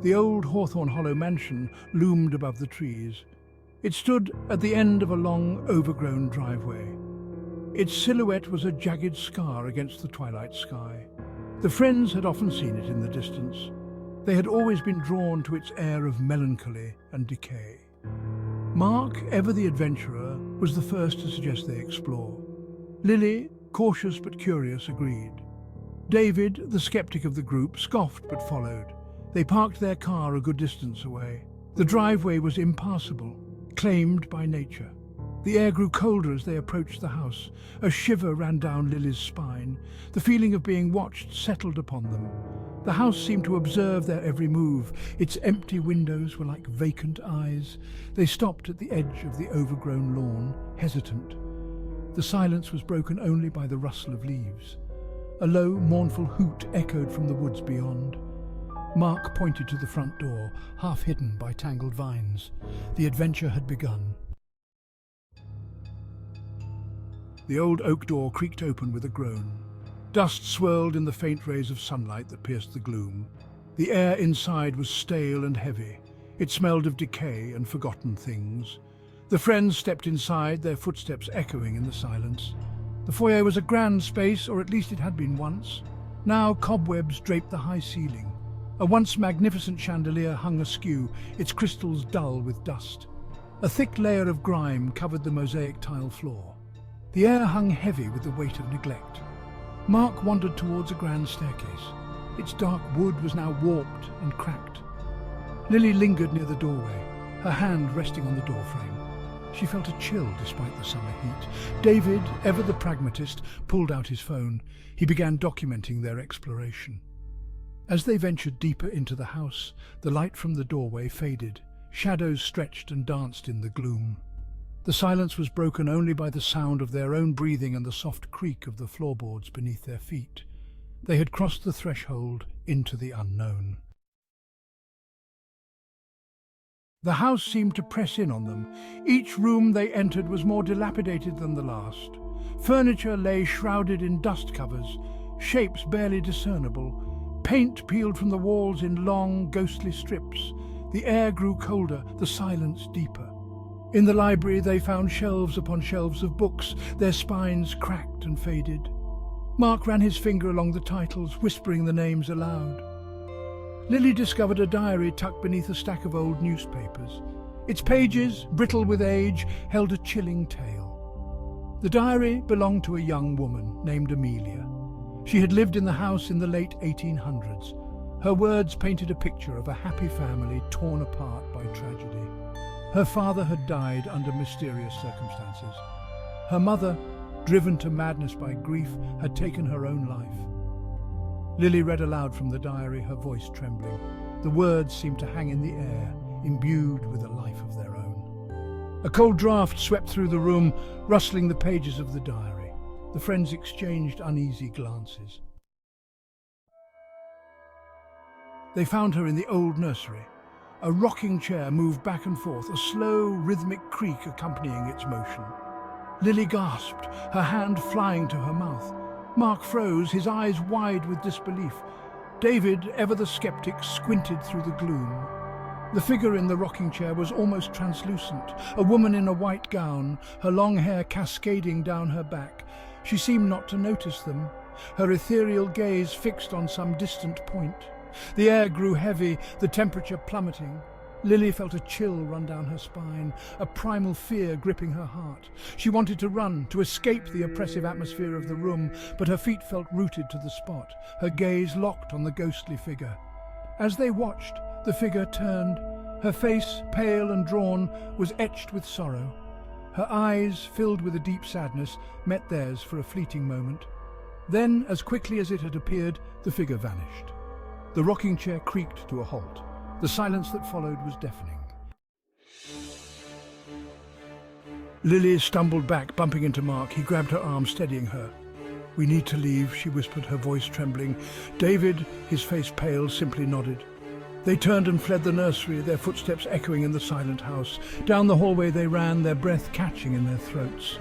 The old Hawthorn Hollow mansion loomed above the trees. It stood at the end of a long, overgrown driveway. Its silhouette was a jagged scar against the twilight sky. The friends had often seen it in the distance. They had always been drawn to its air of melancholy and decay. Mark, ever the adventurer, was the first to suggest they explore. Lily, cautious but curious, agreed. David, the skeptic of the group, scoffed but followed. They parked their car a good distance away. The driveway was impassable, claimed by nature. The air grew colder as they approached the house. A shiver ran down Lily's spine. The feeling of being watched settled upon them. The house seemed to observe their every move. Its empty windows were like vacant eyes. They stopped at the edge of the overgrown lawn, hesitant. The silence was broken only by the rustle of leaves. A low, mournful hoot echoed from the woods beyond. Mark pointed to the front door, half hidden by tangled vines. The adventure had begun. The old oak door creaked open with a groan. Dust swirled in the faint rays of sunlight that pierced the gloom. The air inside was stale and heavy. It smelled of decay and forgotten things. The friends stepped inside, their footsteps echoing in the silence. The foyer was a grand space, or at least it had been once. Now cobwebs draped the high ceiling. A once magnificent chandelier hung askew, its crystals dull with dust. A thick layer of grime covered the mosaic tile floor. The air hung heavy with the weight of neglect. Mark wandered towards a grand staircase. Its dark wood was now warped and cracked. Lily lingered near the doorway, her hand resting on the doorframe. She felt a chill despite the summer heat. David, ever the pragmatist, pulled out his phone. He began documenting their exploration. As they ventured deeper into the house, the light from the doorway faded. Shadows stretched and danced in the gloom. The silence was broken only by the sound of their own breathing and the soft creak of the floorboards beneath their feet. They had crossed the threshold into the unknown. The house seemed to press in on them. Each room they entered was more dilapidated than the last. Furniture lay shrouded in dust covers, shapes barely discernible. Paint peeled from the walls in long, ghostly strips. The air grew colder, the silence deeper. In the library they found shelves upon shelves of books, their spines cracked and faded. Mark ran his finger along the titles, whispering the names aloud. Lily discovered a diary tucked beneath a stack of old newspapers. Its pages, brittle with age, held a chilling tale. The diary belonged to a young woman named Amelia. She had lived in the house in the late 1800s. Her words painted a picture of a happy family torn apart by tragedy. Her father had died under mysterious circumstances. Her mother, driven to madness by grief, had taken her own life. Lily read aloud from the diary, her voice trembling. The words seemed to hang in the air, imbued with a life of their own. A cold draught swept through the room, rustling the pages of the diary. The friends exchanged uneasy glances. They found her in the old nursery. A rocking chair moved back and forth, a slow, rhythmic creak accompanying its motion. Lily gasped, her hand flying to her mouth. Mark froze, his eyes wide with disbelief. David, ever the skeptic, squinted through the gloom. The figure in the rocking chair was almost translucent, a woman in a white gown, her long hair cascading down her back. She seemed not to notice them, her ethereal gaze fixed on some distant point. The air grew heavy, the temperature plummeting. Lily felt a chill run down her spine, a primal fear gripping her heart. She wanted to run, to escape the oppressive atmosphere of the room, but her feet felt rooted to the spot, her gaze locked on the ghostly figure. As they watched, the figure turned. Her face, pale and drawn, was etched with sorrow. Her eyes, filled with a deep sadness, met theirs for a fleeting moment. Then, as quickly as it had appeared, the figure vanished. The rocking chair creaked to a halt. The silence that followed was deafening. Lily stumbled back, bumping into Mark. He grabbed her arm, steadying her. "We need to leave," she whispered, her voice trembling. David, his face pale, simply nodded. They turned and fled the nursery, their footsteps echoing in the silent house. Down the hallway they ran, their breath catching in their throats.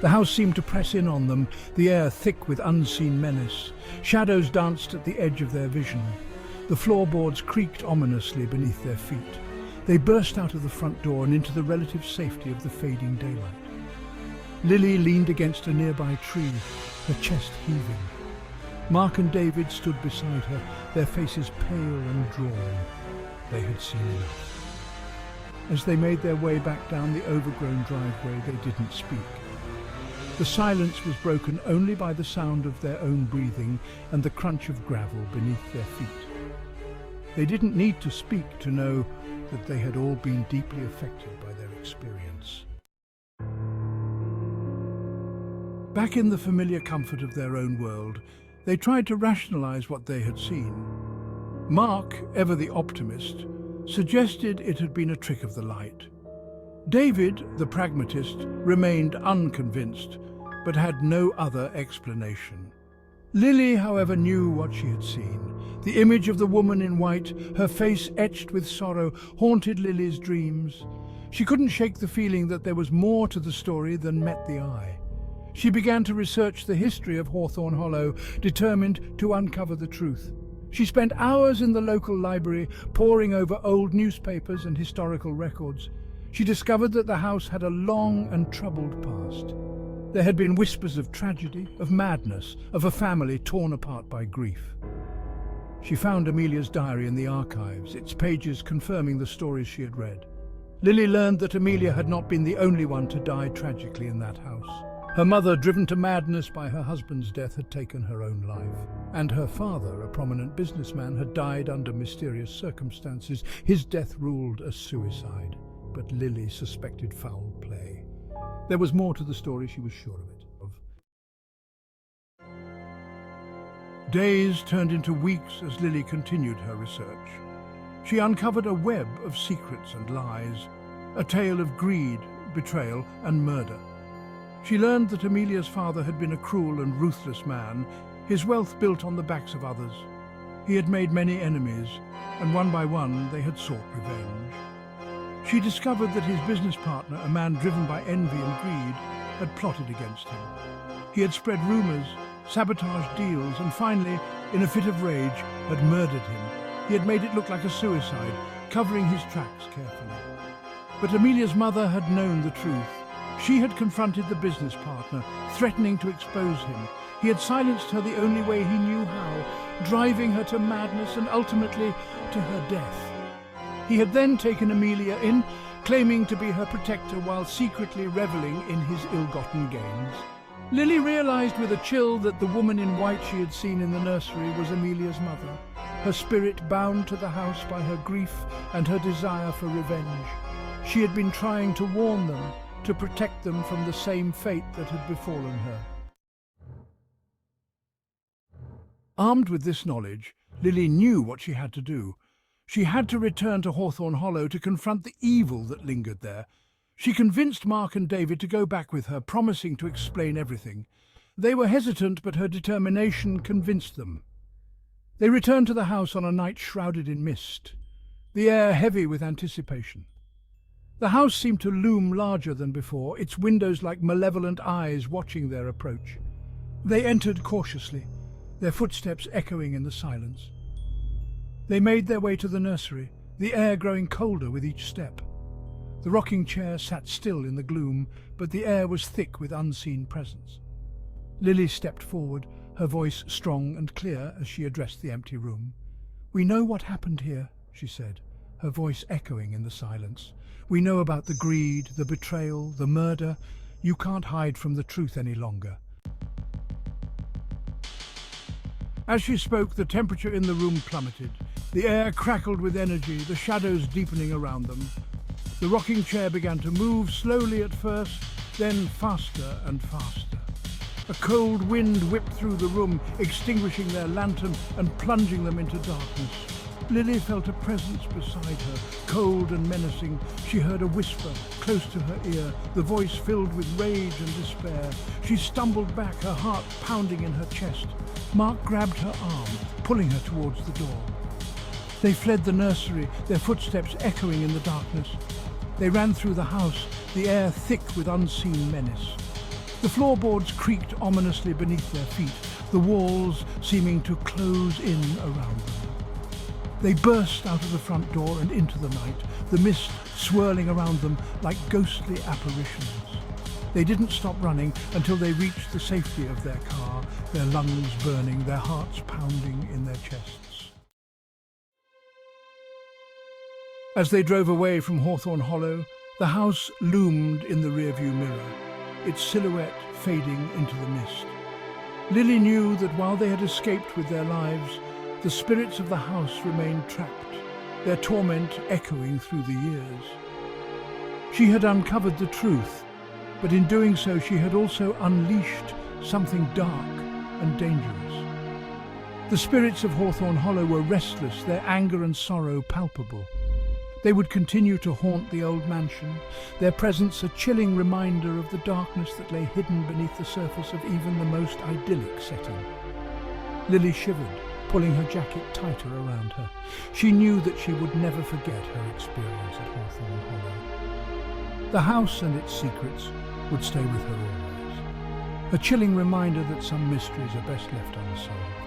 The house seemed to press in on them, the air thick with unseen menace. Shadows danced at the edge of their vision. The floorboards creaked ominously beneath their feet. They burst out of the front door and into the relative safety of the fading daylight. Lily leaned against a nearby tree, her chest heaving. Mark and David stood beside her, their faces pale and drawn. They had seen enough. As they made their way back down the overgrown driveway, they didn't speak. The silence was broken only by the sound of their own breathing and the crunch of gravel beneath their feet. They didn't need to speak to know that they had all been deeply affected by their experience. Back in the familiar comfort of their own world, they tried to rationalize what they had seen. Mark, ever the optimist, suggested it had been a trick of the light. David, the pragmatist, remained unconvinced, but had no other explanation. Lily, however, knew what she had seen. The image of the woman in white, her face etched with sorrow, haunted Lily's dreams. She couldn't shake the feeling that there was more to the story than met the eye. She began to research the history of Hawthorn Hollow, determined to uncover the truth. She spent hours in the local library, poring over old newspapers and historical records. She discovered that the house had a long and troubled past. There had been whispers of tragedy, of madness, of a family torn apart by grief. She found Amelia's diary in the archives, its pages confirming the stories she had read. Lily learned that Amelia had not been the only one to die tragically in that house. Her mother, driven to madness by her husband's death, had taken her own life. And her father, a prominent businessman, had died under mysterious circumstances. His death ruled as suicide, but Lily suspected foul play. There was more to the story, she was sure of it. Days turned into weeks as Lily continued her research. She uncovered a web of secrets and lies, a tale of greed, betrayal, and murder. She learned that Amelia's father had been a cruel and ruthless man, his wealth built on the backs of others. He had made many enemies, and one by one they had sought revenge. She discovered that his business partner, a man driven by envy and greed, had plotted against him. He had spread rumors, sabotaged deals, and finally, in a fit of rage, had murdered him. He had made it look like a suicide, covering his tracks carefully. But Amelia's mother had known the truth. She had confronted the business partner, threatening to expose him. He had silenced her the only way he knew how, driving her to madness and ultimately to her death. He had then taken Amelia in, claiming to be her protector while secretly reveling in his ill-gotten gains. Lily realized with a chill that the woman in white she had seen in the nursery was Amelia's mother, her spirit bound to the house by her grief and her desire for revenge. She had been trying to warn them, to protect them from the same fate that had befallen her. Armed with this knowledge, Lily knew what she had to do. She had to return to Hawthorn Hollow to confront the evil that lingered there. She convinced Mark and David to go back with her, promising to explain everything. They were hesitant, but her determination convinced them. They returned to the house on a night shrouded in mist, the air heavy with anticipation. The house seemed to loom larger than before, its windows like malevolent eyes watching their approach. They entered cautiously, their footsteps echoing in the silence. They made their way to the nursery, the air growing colder with each step. The rocking chair sat still in the gloom, but the air was thick with unseen presence. Lily stepped forward, her voice strong and clear as she addressed the empty room. "We know what happened here," she said, her voice echoing in the silence. "We know about the greed, the betrayal, the murder. You can't hide from the truth any longer." As she spoke, the temperature in the room plummeted. The air crackled with energy, the shadows deepening around them. The rocking chair began to move, slowly at first, then faster and faster. A cold wind whipped through the room, extinguishing their lantern and plunging them into darkness. Lily felt a presence beside her, cold and menacing. She heard a whisper close to her ear, the voice filled with rage and despair. She stumbled back, her heart pounding in her chest. Mark grabbed her arm, pulling her towards the door. They fled the nursery, their footsteps echoing in the darkness. They ran through the house, the air thick with unseen menace. The floorboards creaked ominously beneath their feet, the walls seeming to close in around them. They burst out of the front door and into the night, the mist swirling around them like ghostly apparitions. They didn't stop running until they reached the safety of their car, their lungs burning, their hearts pounding in their chests. As they drove away from Hawthorn Hollow, the house loomed in the rearview mirror, its silhouette fading into the mist. Lily knew that while they had escaped with their lives, the spirits of the house remained trapped, their torment echoing through the years. She had uncovered the truth, but in doing so she had also unleashed something dark and dangerous. The spirits of Hawthorn Hollow were restless, their anger and sorrow palpable. They would continue to haunt the old mansion, their presence a chilling reminder of the darkness that lay hidden beneath the surface of even the most idyllic setting. Lily shivered, pulling her jacket tighter around her. She knew that she would never forget her experience at Hawthorn Hollow. The house and its secrets would stay with her always, a chilling reminder that some mysteries are best left unsolved.